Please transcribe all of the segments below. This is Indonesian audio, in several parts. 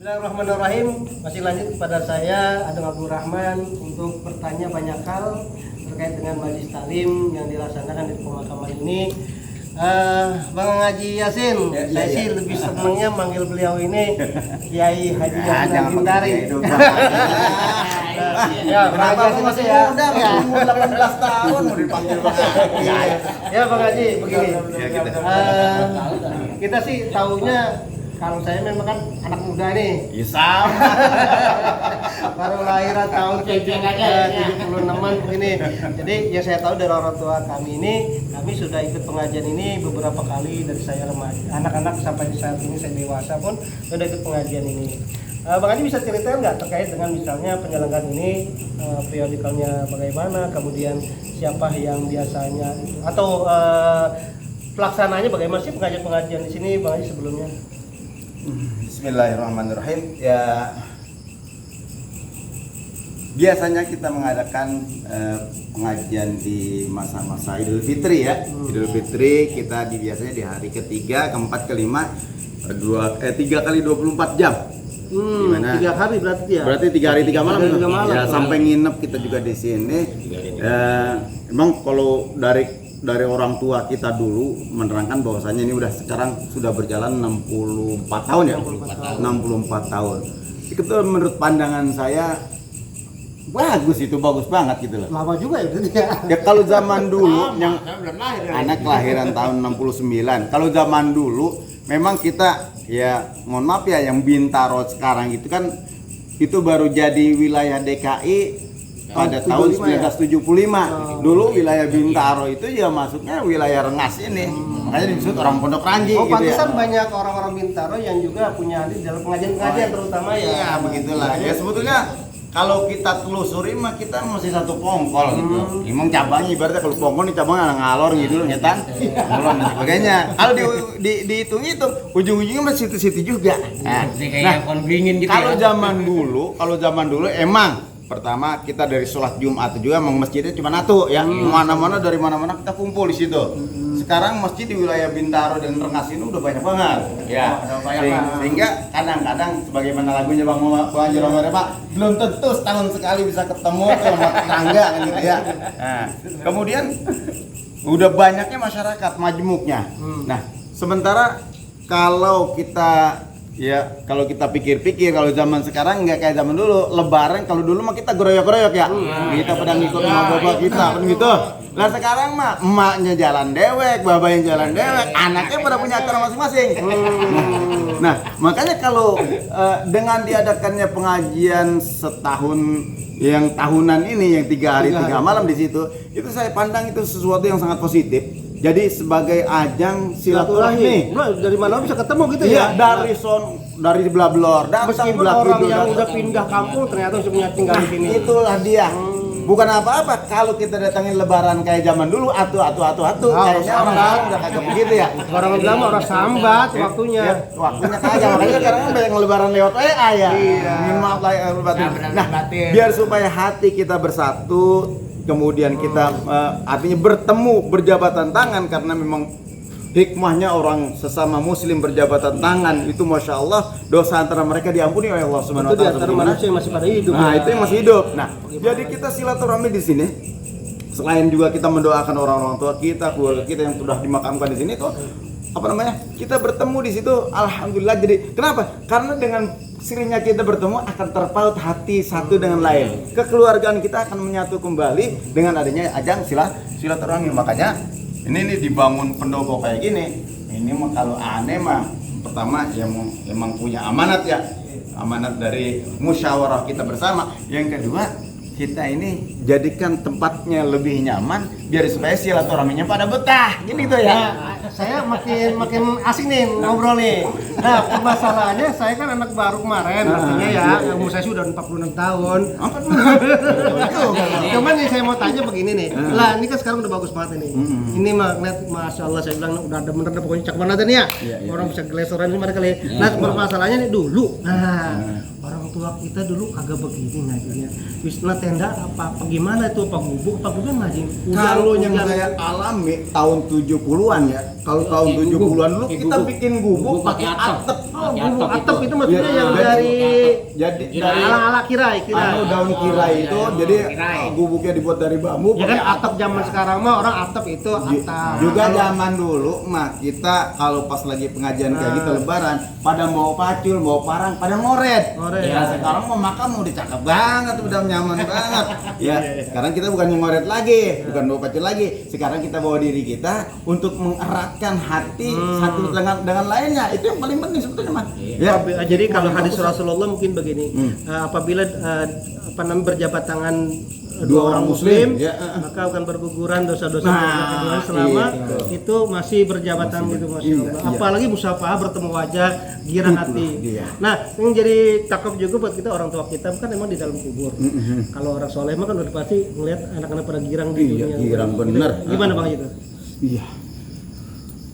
Bismillahirrahmanirrahim. Masih lanjut kepada saya Adem Abdul Rahman untuk bertanya banyak hal terkait dengan majlis taklim yang dilaksanakan di pemakaman ini. Bang Haji Yasin, saya sih lebih senangnya manggil beliau ini Kiai Haji Yasin Hindari. Ya, Bang Haji masih muda, umur 18 tahun mau dipanggil Bang Haji. Ya, Bang Haji, begini. Kita sih taunya kalau saya memang kan anak muda nih. Ya sama. Baru lahiran tahun 76-an begini. Jadi yang saya tahu dari orang tua kami ini, kami sudah ikut pengajian ini beberapa kali dari saya remaja, anak-anak sampai saat ini saya dewasa pun sudah ikut pengajian ini. Bang Haji bisa ceritakan nggak terkait dengan misalnya penyelenggaraan ini, periodikalnya bagaimana, kemudian siapa yang biasanya atau pelaksananya bagaimana sih pengajian-pengajian di sini, Bang Haji sebelumnya? Bismillahirrahmanirrahim. Ya, biasanya kita mengadakan pengajian di masa-masa Idul Fitri ya. Idul Fitri kita biasanya di hari ketiga, keempat, kelima, 3 kali 24 jam. Gimana? 3 hari berarti ya? Berarti 3 hari 3 malam. 3 malam. Ya, sampai nginep kita juga di sini. Emang kalau dari orang tua kita dulu menerangkan bahwasanya ini udah sekarang sudah berjalan 64 tahun ya. 64 tahun. Itu menurut pandangan saya bagus, itu bagus banget gitu loh. Lama juga ya berarti ya. Ya kalau zaman dulu yang anak kelahiran tahun 69. Kalau zaman dulu memang kita ya mohon maaf ya, yang Bintaro sekarang itu kan itu baru jadi wilayah DKI pada tahun 1975. Dulu wilayah Bintaro itu ya masuknya wilayah Rengas ini. Makanya disebut orang Pondok Ranji gitu ya. Pantesan banyak orang-orang Bintaro yang juga punya andil dalam pengajian-pengajian terutama ya. Iya, begitulah. Ya sebetulnya kalau kita telusuri mah kita masih satu pongkol gitu. Emang cabangnya ibaratnya kalau pongkol nih cabangnya ngalor gitu nyetan. Ngulon dan sebagainya. Kalau dihitung itu ujung-ujungnya masih situ-situ juga. Nah, gitu kalau zaman dulu emang pertama kita dari sholat Jumat juga emang masjidnya cuma satu ya, mana-mana dari mana-mana kita kumpul di situ. Sekarang masjid di wilayah Bintaro dan Rengas ini udah banyak banget ya. Sehingga kadang-kadang sebagaimana lagunya Bang Haji Romero Pak, belum tentu setahun sekali bisa ketemu ke rumah tetangga gitu ya. Nah, kemudian udah banyaknya masyarakat majmuknya. Nah, sementara kalau kita pikir-pikir kalau zaman sekarang nggak kayak zaman dulu. Lebaran kalau dulu mah kita geroyok-geroyok ya. Kita pada ngikut sama bapak kita kan gitu. Nah sekarang mah emaknya jalan dewek, bapaknya jalan dewek, anaknya pada punya acara masing-masing. Nah makanya kalau dengan diadakannya pengajian setahun yang tahunan ini yang 3 hari 3 malam di situ, itu saya pandang itu sesuatu yang sangat positif. Jadi sebagai ajang silaturahmi. Dari mana bisa ketemu gitu ya? Dari Blablor, meskipun orang yang udah pindah kampung ternyata sudah punya tinggal di sini. Itulah dia. Bukan apa-apa kalau kita datangin lebaran kayak zaman dulu kayaknya orang udah kagak begitu ya. Orang bilang orang sambat waktunya. Ya, waktunya kagak. Makanya sekarang banyak lebaran lewat WA ya. Maaf lah ya, nah, biar supaya hati kita bersatu, kemudian kita artinya bertemu berjabatan tangan, karena memang hikmahnya orang sesama muslim berjabatan tangan itu masya Allah dosa antara mereka diampuni oleh Allah Subhanahu wa taala. Itu di antara manusia yang masih pada hidup. Nah, itu yang masih hidup. Nah, jadi kita silaturahmi di sini. Selain juga kita mendoakan orang-orang tua kita, keluarga kita yang sudah dimakamkan di sini tuh kita bertemu di situ, alhamdulillah. Jadi kenapa? Karena dengan sirinya kita bertemu akan terpaut hati satu dengan lain. Kekeluargaan kita akan menyatu kembali dengan adanya ajang silaturahmi. Makanya ini dibangun pendopo kayak gini. Ini mah kalau aneh mah pertama ya emang punya amanat ya. Amanat dari musyawarah kita bersama. Yang kedua, kita ini jadikan tempatnya lebih nyaman biar supaya silaturahminya pada betah gitu ya. Nah, saya makin asik nih ngobrol nih. Nah, permasalahannya saya kan anak baru kemarin, artinya ya umur saya sudah 46 tahun. Cuman nih saya mau tanya begini nih. Lah, ini kan sekarang udah bagus banget ini. Ini magnet, masya Allah, saya bilang udah ada bener pokoknya cakep banget nih ya. Orang bisa gelesoran ini kali. Nah, permasalahannya nih dulu. Nah, orang tua kita dulu kagak begini ngajinya. Wisna tenda apa gimana itu, apa gubuk apa gimana ngaji? Kalau yang saya alami tahun 70-an ya. Kalau tahun 70-an dulu kita bikin gubuk pakai atap. Oh, gubuk atap itu maksudnya yang jadi- dari Jadi ala-ala kirai. daun kirai itu, jadi gubuknya dibuat dari bambu. Ya kan pakai atap zaman sekarang mah orang atap itu atap. Juga zaman dulu mah kita kalau pas lagi pengajian kayak gitu lebaran pada mau pacul, mau parang, pada ngoret. Ngoret. Ya sekarang mau makan mau dicakap banget, udah nyaman banget. Ya, sekarang kita bukan ngoret lagi, bukan bawa pacul lagi. Sekarang kita bawa diri kita untuk mengeratkan hati satu dengan lainnya. Itu yang paling penting sebetulnya, Mas. Ya. Jadi kalau hadis Rasulullah mungkin begini, apabila berjabat tangan dua orang muslim, ya. maka akan berguguran dosa-dosa Nah, selama itu. itu masih berjabat tangan gitu, Masya Allah. Iya. Apalagi musafah bertemu wajah, girang Itulah hati. dia. Nah, yang jadi takut juga buat kita, orang tua kita kan emang di dalam kubur. Kalau orang soleh mah kan udah pasti ngeliat anak-anak pada girang di Iya, dunia. girang bener. Gimana Bang itu? Iya.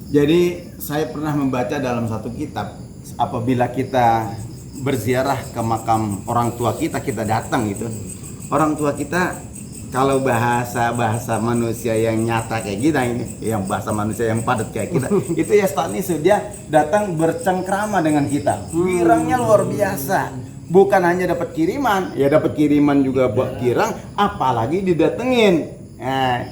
Jadi saya pernah membaca dalam satu kitab, apabila kita berziarah ke makam orang tua kita datang gitu. Orang tua kita kalau bahasa manusia yang nyata kayak kita ini, yang bahasa manusia yang padat kayak kita, itu ya stanisu, dia datang bercengkrama dengan kita. Girangnya luar biasa. Bukan hanya dapat kiriman, ya dapat kiriman juga buat kirang, apalagi didatengin.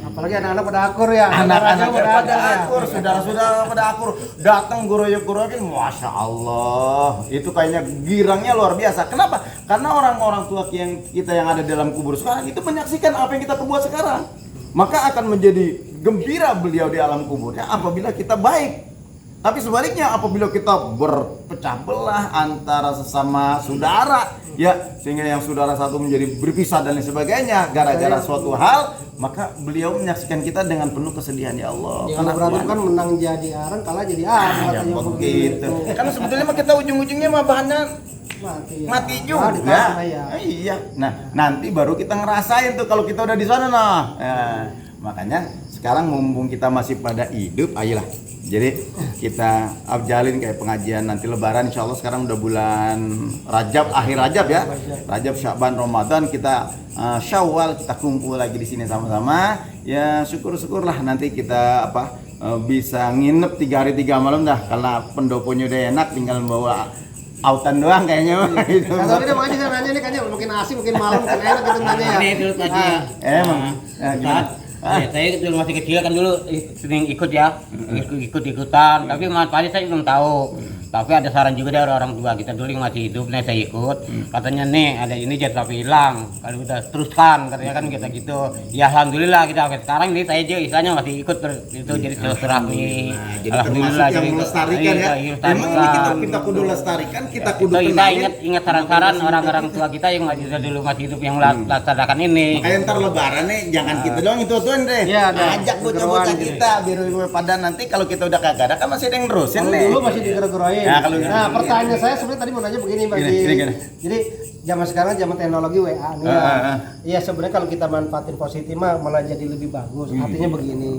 Apalagi anak-anak pada akur ya. Anak-anak pada ya. akur, saudara-saudara pada akur, datang guroyok-guroyokin, masya Allah, itu kayaknya girangnya luar biasa. Kenapa? Karena orang-orang tua yang kita yang ada dalam kubur sekarang itu menyaksikan apa yang kita perbuat sekarang, maka akan menjadi gembira beliau di alam kuburnya apabila kita baik. Tapi sebaliknya apabila kita berpecah belah antara sesama saudara, ya sehingga yang saudara satu menjadi berpisah dan lain sebagainya gara-gara suatu hal, maka beliau menyaksikan kita dengan penuh kesedihan. Ya Allah. Yang berantem kan menang jadi arang, kalah jadi arang. Ya katanya begitu. Karena sebetulnya mah kita ujung-ujungnya mah bahannya mati juga. ditambah ya. Iya. Nah, nanti baru kita ngerasain tuh kalau kita udah di sana nah. Makanya sekarang mumpung kita masih pada hidup, ayolah. Jadi kita abjalin kayak pengajian nanti lebaran, insya Allah sekarang udah bulan Rajab, akhir Rajab ya. Rajab, Sya'ban, Ramadan, kita Syawal, kita kumpul lagi di sini sama-sama. Ya syukur-syukurlah nanti kita bisa nginep 3 hari 3 malam dah, karena pendoponya udah enak, tinggal bawa autan doang kayaknya. Gitu. Kalau ini makanya saya nanya nih, kayaknya mungkin asik, mungkin malam, mungkin enak gitu nanya ya. Ini dulu tadi. Emang. Gimana? Saya dulu masih kecil kan dulu sering ikut ya, ikut-ikutan. Tapi manfaatnya saya belum tahu. Tapi ada saran juga dari orang tua kita dulu yang masih hidup, nih saya ikut. Katanya nih ada ini jangan sampai hilang. Kalau udah teruskan, katanya kan kita gitu. Ya alhamdulillah kita sampai sekarang ini saya juga istilahnya masih ikut itu jadi silaturahmi. Jadi termasuk yang melestarikan ya. Memang ini kita kudu lestarikan, kita kudu kita kenalin. ingat saran-saran orang-orang tua kita yang dulu masih hidup yang laksanakan ini. Makanya ntar lebaran nih jangan kita doang itu tuan deh. Iya, ada. Ajak bocah-bocah Gitu. kita biar pada nanti kalau kita udah kagak ada kan masih ada yang nerusin nih. Dulu masih digerak-gerakin. Nah, kalau gitu. Pertanyaan saya sebenarnya tadi mau nanya begini Bang. Gini. Jadi zaman sekarang zaman teknologi WA nih. Iya sebenarnya kalau kita manfaatin positif mah malah jadi lebih bagus. Artinya begini.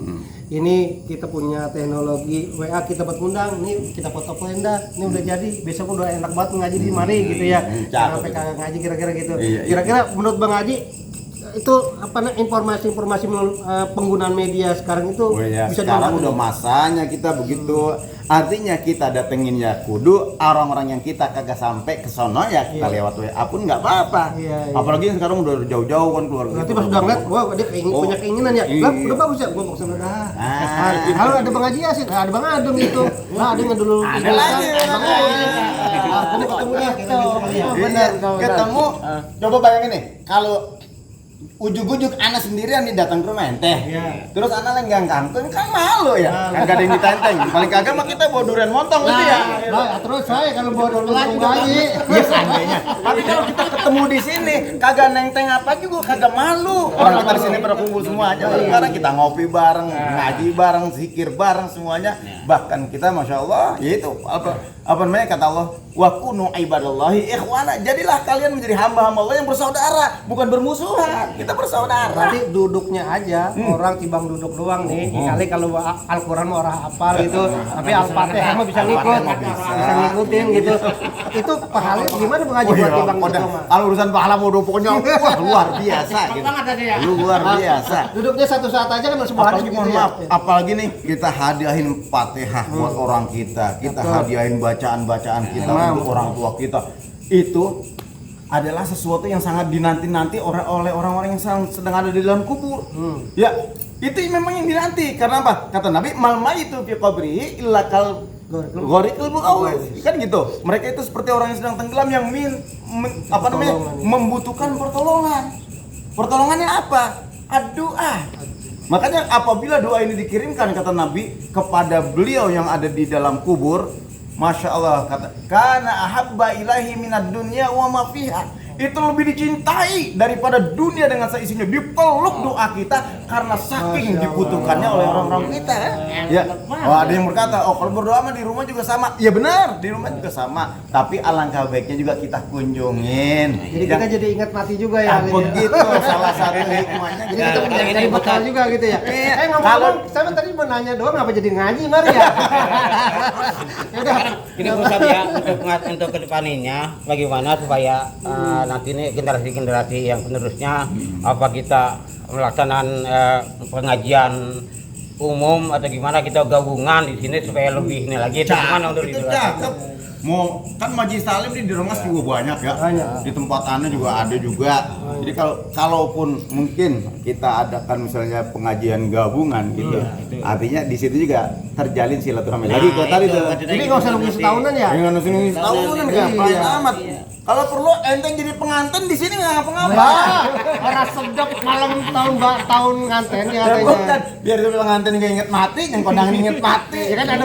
Ini kita punya teknologi WA, kita buat undang, nih kita foto kalender, ini udah jadi, besok udah enak banget ngaji di mari gitu ya. Jangan sampai kagak ngaji kira-kira gitu. Iya. Kira-kira menurut Bang Haji itu informasi-informasi penggunaan media sekarang itu bisa sekarang dimanfaatkan? udah masanya kita begitu. Artinya kita datengin ya kudu orang-orang yang kita kagak sampai ke sono ya kita lewat WA pun nggak apa-apa. Iya. Apalagi yang sekarang udah jauh-jauh kan keluarga. Nanti pas udah ngeliat, wah dia punya keinginan ya. Iya. Lah, udah bagus ya, gua mau kesana dah. Kalau ada Bang Haji Yasin, ada Bang Adem itu. Nah, ada yang dulu. Ada lagi, Bang Haji. Ini ketemu gitu. Iya, Benar. ketemu. Coba bayangin nih, kalau ujuk-ujuk anak sendirian nih datang ke rumah ente. Iya. Terus anak lenggang kangkung kan malu ya. Kagak ada yang ditenteng. Paling kagak mah kita bawa durian montong gitu ya. Nah, terus saya kalau bawa dulu Bang Haji. Ya seandainya. Tapi kalau kita ketemu di sini kagak nenteng apa juga kagak malu. Orang kita di sini berkumpul semua aja. Sekarang kita ngopi bareng, ngaji bareng, zikir bareng semuanya. Bahkan kita masya Allah, yaitu apa namanya kata Allah, wa kunu ibadallahi ikhwana. Jadilah kalian menjadi hamba-hamba Allah yang bersaudara, bukan bermusuhan. Kita bersaudara. Berarti duduknya aja, orang tibang duduk doang nih. Kali kalau Al-Quran mau orang hafal gitu, tapi Al-Fatihah mah bisa ngikut, bisa ngikutin gitu. Itu pahalanya gimana mengaji buat tibang duduk mah? Kalau urusan pahala mau pokoknya wah luar biasa gitu. Luar biasa. Duduknya satu saat aja kan semua hari Apalagi gitu mohon ya. maaf, apalagi nih kita hadiahin Fatihah buat orang kita hadiahin bacaan-bacaan kita untuk orang tua kita. Itu adalah sesuatu yang sangat dinanti-nanti oleh orang-orang yang sedang ada di dalam kubur. Ya, itu memang yang dinanti. Karena apa? Kata Nabi, mal maitu fi qabrihi illa kal gharikil mu'awwid. Kan gitu. Mereka itu seperti orang yang sedang tenggelam yang membutuhkan pertolongan. Pertolongannya apa? Doa. Makanya apabila doa ini dikirimkan kata Nabi kepada beliau yang ada di dalam kubur, Masya Allah, kata kana ahabba ilahi minad dunya wa ma fiha. Itu lebih dicintai daripada dunia dengan seisinya. Dipeluk doa kita karena saking dibutuhkannya oleh orang-orang kita. Ya. Oh, ada yang berkata, oh kalau berdoa mah di rumah juga sama. Ya benar, di rumah juga sama. Tapi alangkah baiknya juga kita kunjungin. Jadi kita jadi ingat mati juga ya. Begitu salah satu hikmahnya. Jadi kita jadi bekal juga gitu ya. Kalau Ngomong-ngomong, saya tadi mau nanya doang apa jadi ngaji Mari ya? Ya udah. Ini Ustaz ya untuk kedepannya bagaimana supaya nanti ini generasi-generasi yang penerusnya apa kita melaksanakan pengajian umum atau gimana kita gabungan di sini supaya lebih ini lagi itu gimana untuk itu itu? cakep. Mau kan majelis taklim di Rengas juga banyak ya. Di tempat Anda juga ada juga. Jadi kalaupun mungkin kita adakan misalnya pengajian gabungan gitu. Artinya di situ juga terjalin silaturahmi. Lagi ke tadi tuh. Jadi nggak usah nunggu setahunan ya? Jangan nunggu setahunan gampang amat. Kalau perlu enteng jadi pengantin di sini nggak ngapa-ngapa. Wah, orang sedap malam tahun nganten ya Ya, bukan. katanya. Biar itu pengantin nggak inget mati, yang kondangan inget mati. Ya kan ada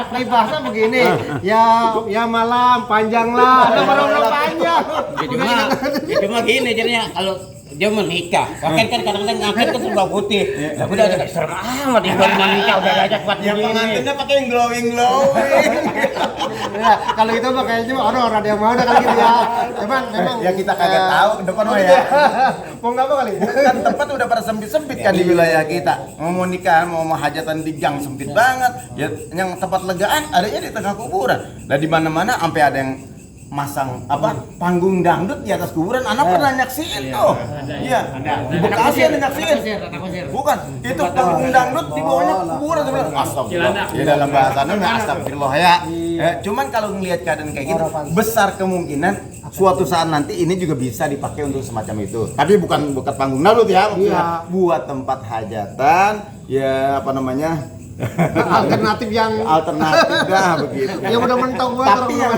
peribahasa begini. Ya malam panjanglah, ada malam panjang. Itu mah gini jadinya kalau dia menikah, bahkan kan kadang-kadang ngangkat kan serba putih. Tapi udah agak serem amat di bulan nikah udah aja kuat Yang pengantinnya pakai yang glowing. Ya, kalau itu mah kayaknya orang ada yang mau ada kali gitu ya. Memang Ya kita kagak tahu depan mah ya. Mau nggak apa kali? Kan tempat udah pada sempit-sempit kan di wilayah kita. Mau nikah, mau hajatan di gang sempit banget. Ya yang tempat legaan adanya di tengah kuburan. Lah di mana-mana sampai ada yang masang panggung dangdut di atas kuburan. Anak pernah nyaksiin tuh. Iya. Di Bekasi ada nyaksiin. Bukan, itu panggung dangdut di bawahnya kuburan sebenarnya. Astagfirullah. Ya dalam bahasanya astagfirullah ya. Cuman kalau ngelihat keadaan kayak gitu, besar kemungkinan suatu saat nanti ini juga bisa dipakai untuk semacam itu. Tapi bukan panggung dangdut ya, maksudnya buat tempat hajatan, ya apa namanya? Alternatif dah begitu. yang udah mentok banget. Tapi yang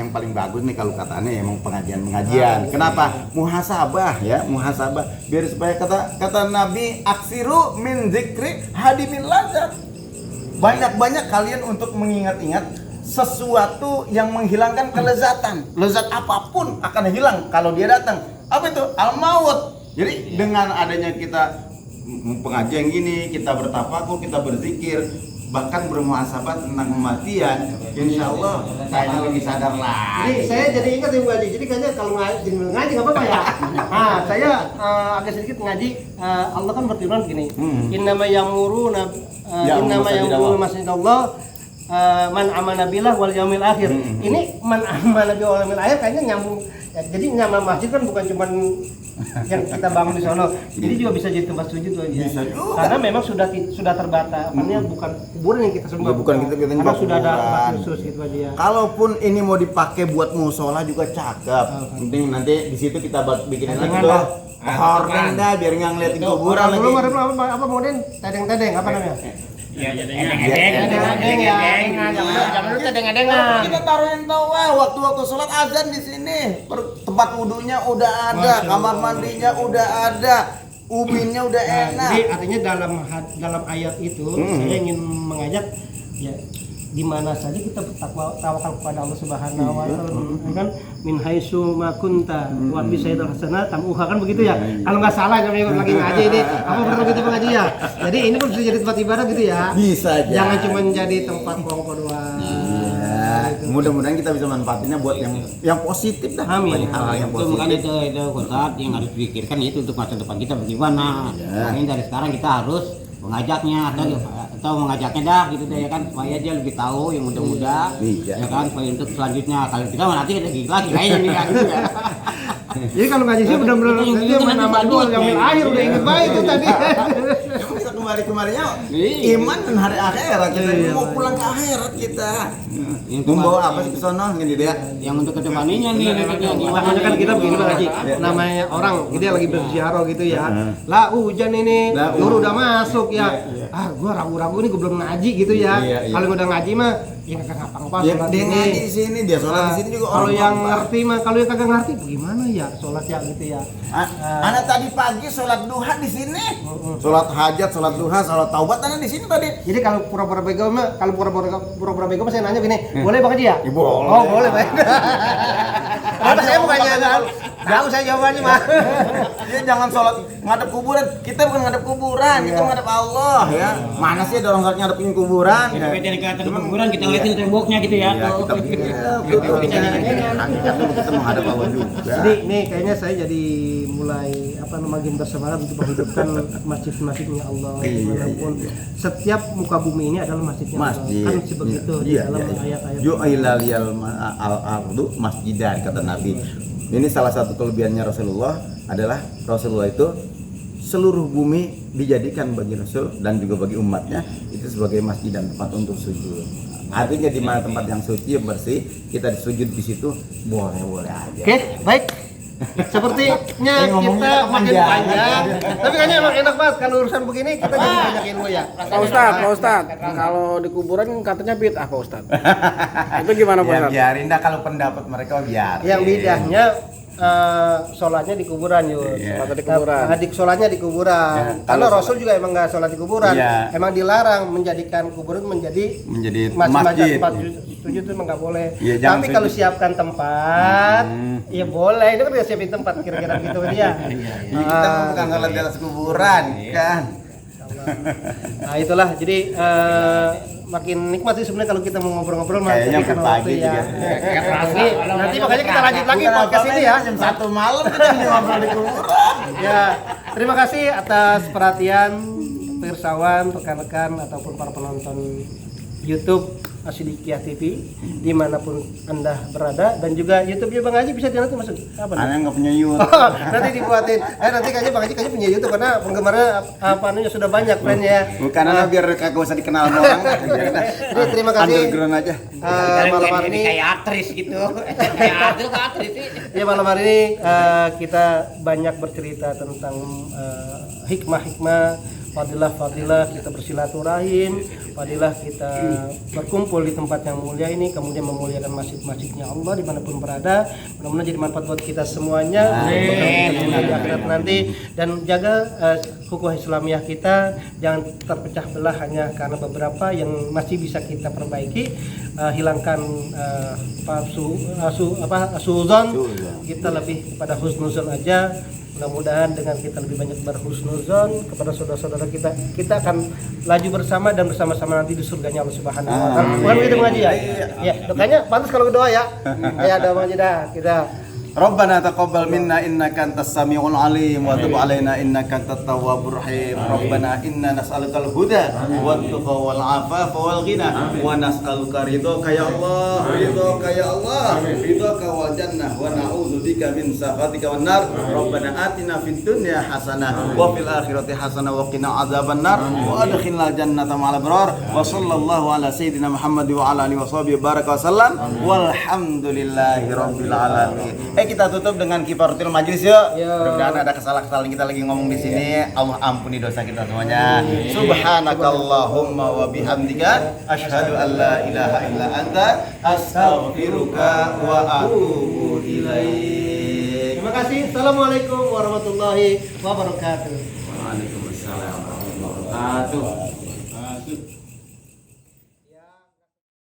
paling bagus nih kalau katanya emang pengajian. Kenapa? Muhasabah ya, muhasabah. Biar supaya kata Nabi aksiru min zikri hadimin lazat. Banyak-banyak kalian untuk mengingat-ingat sesuatu yang menghilangkan kelezatan. Lezat apapun akan hilang kalau dia datang. Apa itu? Al-maut. Jadi dengan adanya kita pengajian gini, kita bertafakur, kita berzikir, bahkan bermuhasabah tentang kematian, insya Allah kayaknya lebih sadar lah. Jadi saya jadi ingat Ibu Haji. Jadi kayaknya kalau ngaji nggak apa-apa ya. Nah, saya agak sedikit ngaji. Allah kan berfirman begini. Innama yamuruna masjidallah man amana billah wal yaumil akhir. Ini man amana bil yaumil akhir kayaknya nyambung. Ya, jadi nama masjid kan bukan cuman yang kita bangun di sana. Jadi juga bisa jadi tempat sujud tuh ya. Bisa juga. Karena memang sudah terbatas. Artinya bukan kuburan yang kita sembah. Bukan kita karena sudah ada kuburan. tempat khusus gitu aja ya. Kalaupun ini mau dipakai buat musola juga cakep. Penting nanti di situ kita bikinin lagi tuh horden dah biar nggak ngeliatin kuburan lagi. Belum ada apa kemudian tedeng-tedeng apa namanya? Kita taruhin waktu dakwah sholat azan di sini. Tempat wudhunya udah ada, kamar mandinya udah ada, ubinnya udah enak. Jadi artinya dalam ayat itu saya ingin mengajak ya di mana saja kita bertawakal kepada Allah Subhanahu wa taala kan min haitsu ma kunta wa bi sayyidil hasanah tamuha kan begitu ya. Kalau nggak salah namanya lagi ngaji ini apa betul gitu ngaji ya. Jadi ini pun bisa jadi tempat ibadah gitu ya. Bisa aja. Jangan cuma jadi tempat kongko doang. Iya. Mudah-mudahan kita bisa manfaatinnya buat yang positif dah. Amin. Banyak hal-hal yang Itu makanya positif. itu Ustaz yang harus dipikirkan itu untuk masa depan kita bagaimana. Ya. Makanya dari sekarang kita harus mengajaknya atau mengajaknya dah gitu deh ya kan, supaya dia lebih tahu yang muda-muda Iya. ya kan, supaya untuk selanjutnya kalau kita mah nanti lagi kayaknya nih kan gitu ya. Jadi kalau ngaji sih benar-benar Itu yang dia itu main nanti nama Pak dua Dut, yang ya. akhir udah inget baik itu tadi. Emang bisa kembali-kembalinya Iya. iman dan hari akhirat kita Iya, mau Pak. pulang ke akhirat kita. Yang Membawa kemarin- apa sih ke sono gitu ya? Yang untuk kedepannya nih gimana Makanya kan kita begini Bang Haji, Iya. namanya orang dia lagi berziarah gitu ya. Lah hujan ini, Lah, Nur udah masuk ya. Iya. Ah, gua ragu-ragu nih gua belum ngaji gitu ya. Iya, iya. Kalau udah ngaji mah ya kagak ngapa-ngapa Ya, sholat dia ini. ngaji di sini, dia sholat di sini juga Kalau orang yang Pak. ngerti mah, kalau yang kagak ngerti bagaimana ya sholat ya gitu ya. Anak tadi pagi sholat duha di sini, sholat hajat, sholat duha, sholat taubat, anak di sini tadi. Jadi kalau pura-pura bego mah, kalau pura-pura bego mah saya nanya gini, boleh Bang Haji ya? Ya, boleh. Oh, boleh, Bang. Karena saya bukannya kan, tahu saya jawabannya mah. Dia jangan sholat ngadep kuburan. Kita bukan ngadep kuburan, kita menghadap Allah ya. Mana sih ada orang sholat ngadepin kuburan? kita lihatin ke atas kuburan, kita lihatin temboknya gitu ya. Ya, kita betul. Hakikat dulu kita menghadap Allah juga. Jadi nih kayaknya saya jadi mulai makin bersemangat untuk menghidupkan masjid-masjidnya Allah Iya, dimanapun. Setiap muka bumi ini adalah masjidnya Allah. Masjid. Kan sebegitu di Iya, dalam iya, iya. ayat-ayat. Ju'ila liyal al-ardu masjidan kata Nabi. Ini salah satu kelebihannya Rasulullah adalah Rasulullah itu seluruh bumi dijadikan bagi Rasul dan juga bagi umatnya itu sebagai masjid dan tempat untuk sujud. Artinya di mana tempat yang suci bersih kita sujud di situ boleh aja. Oke, baik. Sepertinya ngomongnya kita makin panjang. panjang. Tapi kayaknya emang enak banget kalau urusan begini kita jadi banyak ilmu ya. Pak Ustadz, kalau di kuburan katanya bid'ah Pak Ustadz. Itu gimana Pak Ya Ustadz? biarin dah kalau pendapat mereka biar. Yang bidahnya sholatnya di kuburan yuk. Iya. Sholat di kuburan. Sholatnya di kuburan. Ya, Karena kalau Rasul juga emang nggak sholat di kuburan. Iya. Emang dilarang menjadikan kuburan menjadi macam-macam masjid. tempat sujud itu emang nggak boleh. Iya, jangan Tapi kalau sujud. siapkan tempat, ya boleh. Itu kan udah siapin tempat kira-kira gitu dia. Ya, kita bukan sholat di atas kuburan kan. Nah itulah jadi makin nikmat sih sebenarnya kalau kita mau ngobrol-ngobrol mas. Kayaknya Tapi karena pagi waktu ya. juga. Nanti makanya kita lanjut lagi Bukan podcast apa-apa ini ya. Jam 1 malam kita ngobrol di kuburan. Ya, terima kasih atas perhatian pirsawan, rekan-rekan ataupun para penonton YouTube Asidikiyah TV dimanapun anda berada dan juga YouTube-nya Bang Haji bisa nanti masuk apa nih? Aneh nggak punya YouTube. Nanti dibuatin. Nanti kayaknya Bang Haji kayaknya punya YouTube karena penggemarnya anunya sudah banyak friend ya. Bukan anak biar kagak usah dikenal sama orang. Jadi terima kasih. Underground aja. Malam hari ini kayak aktris gitu. Kayak aktris sih. ya malam hari ini kita banyak bercerita tentang hikmah-hikmah, fadilah-fadilah kita bersilaturahim, fadilah kita berkumpul di tempat yang mulia ini, kemudian memuliakan masjid-masjidnya Allah dimanapun berada. Mudah-mudahan jadi manfaat buat kita semuanya untuk kita di akhirat nanti, dan jaga hukum Islamiah kita jangan terpecah belah hanya karena beberapa yang masih bisa kita perbaiki. Hilangkan suzon, kita lebih kepada husnuzon aja. Mudah-mudahan dengan kita lebih banyak berhusnuzon kepada saudara-saudara kita akan laju bersama dan bersama-sama nanti di surganya Allah Subhanahu wa taala. Bukan begitu Bang Haji ya? Ya, dokanya pantas kalau doa ya. Ya, ada Bang Haji dah kita. Rabbana taqabbal minna innaka antas samiul alim wa tub alaina innaka antat tawwabur rahim. Rabbana inna nas'alukal huda wat tuqa wal afafa wal ghina wa nas'aluka ridhaka ya Allah, ridhaka ya Allah, ridhaka wal jannah wa na'udzubika min sakhatika wan nar. Rabbana atina fid dunya hasanah wa fil akhirati hasanah wa qina adzaban nar wa adkhilna jannata ma'al abrar. Wa sallallahu ala sayyidina Muhammad wa ala alihi washabihi baraka wasallam. Walhamdulillahi rabbil alamin. Kita tutup dengan kifaratul majlis yuk. Mudah-mudahan ada kesalahan kita lagi ngomong di sini. Allah ampuni dosa kita semuanya. Subhanakallahumma wa bihamdika asyhadu an la ilaha illa anta astaghfiruka wa atubu ilaik. Terima kasih. Assalamualaikum warahmatullahi wabarakatuh. Waalaikumsalam warahmatullahi wabarakatuh.